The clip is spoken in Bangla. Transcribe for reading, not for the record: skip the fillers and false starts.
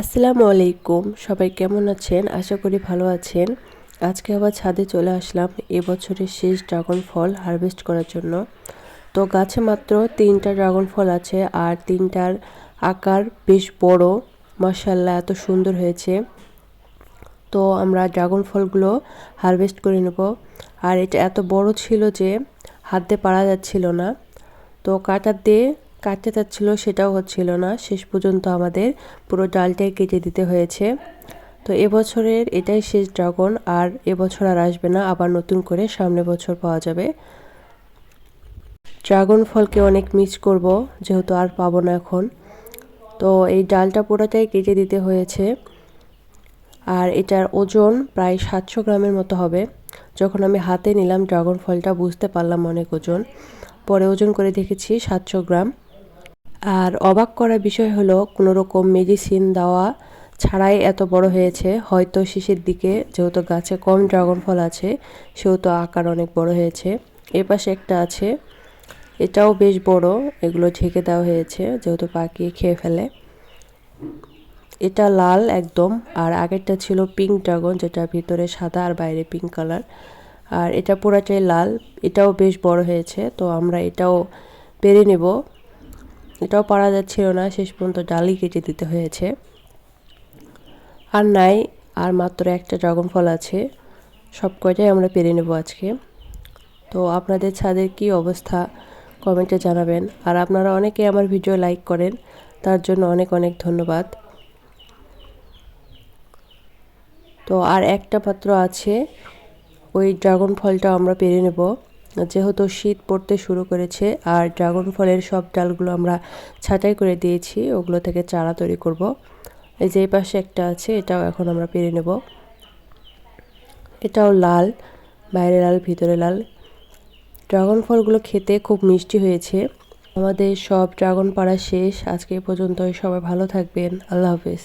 আসসালামু আলাইকুম, সবাই কেমন আছেন? আশা করি ভালো আছেন। আজকে আবার ছাদে চলে আসলাম এবছরের শেষ ড্রাগন ফল হারভেস্ট করার জন্য। তো গাছে মাত্র 3টা ড্রাগন ফল আছে আর 3টার আকার বেশ বড়। মাশাআল্লাহ, এত সুন্দর হয়েছে। তো আমরা ড্রাগন ফলগুলো হারভেস্ট করে নেব। আর এটা এত বড় ছিল যে হাত দিয়ে পারা যাচ্ছিল না। তো কাঁটা দিয়ে কাটতে চাচ্ছিল, সেটাও হচ্ছিল না। শেষ পর্যন্ত আমাদের পুরো ডালটাই কেটে দিতে হয়েছে। তো এবছরের এটাই শেষ ড্রাগন, আর এবছর আর আসবে না, আবার নতুন করে সামনের বছর পাওয়া যাবে। ড্রাগন ফলকে অনেক মিস করব, যেহেতু আর পাবো না এখন। তো এই ডালটা পুরোটাই কেটে দিতে হয়েছে। আর এটার ওজন প্রায় 700 গ্রামের মতো হবে। যখন আমি হাতে নিলাম ড্রাগন ফলটা বুঝতে পারলাম অনেক ওজন। পরে ওজন করে দেখেছি 700 গ্রাম। আর অবাক করার বিষয় হলো কোনো রকম মেডিসিন দেওয়া ছাড়াই এত বড় হয়েছে। হয়তো শেষের দিকে যেহেতু গাছে কম ড্রাগন ফল আছে, সেহেতু আকার অনেক বড় হয়েছে। এ পাশে একটা আছে, এটাও বেশ বড়। এগুলো ঢেকে দেওয়া হয়েছে যেহেতু পাকিয়ে খেয়ে ফেলে। এটা লাল একদম, আর আগেরটা ছিল পিঙ্ক ড্রাগন, যেটা ভিতরে সাদা আর বাইরে পিঙ্ক কালার। আর এটা পুরাটাই লাল। এটাও বেশ বড় হয়েছে, তো আমরা এটাও পেরে নেব। এটাও পারা যাচ্ছিল না, শেষ পর্যন্ত ডালই কেটে দিতে হয়েছে। আর নাই, আর মাত্র একটা ড্রাগন ফল আছে। সব কয়টাই আমরা পেরে নেব আজকে। তো আপনাদের ছাদের কি অবস্থা কমেন্টে জানাবেন। আর আপনারা অনেকে আমার ভিডিও লাইক করেন, তার জন্য অনেক অনেক ধন্যবাদ। তো আর একটা মাত্র আছে, ওই ড্রাগন ফলটা আমরা পেরে নেব। যেহেতু শীত পড়তে শুরু করেছে, আর ড্রাগন ফলের সব ডালগুলো আমরা ছাঁটাই করে দিয়েছি, ওগুলো থেকে চারা তৈরি করব। এই যে এই পাশে একটা আছে, এটাও এখন আমরা পেরে নেব। এটাও লাল, বাইরে লাল ভিতরে লাল। ড্রাগন ফলগুলো খেতে খুব মিষ্টি হয়েছে। আমাদের সব ড্রাগন পাড়া শেষ আজকে এ পর্যন্তই। সবাই ভালো থাকবেন। আল্লাহ হাফেজ।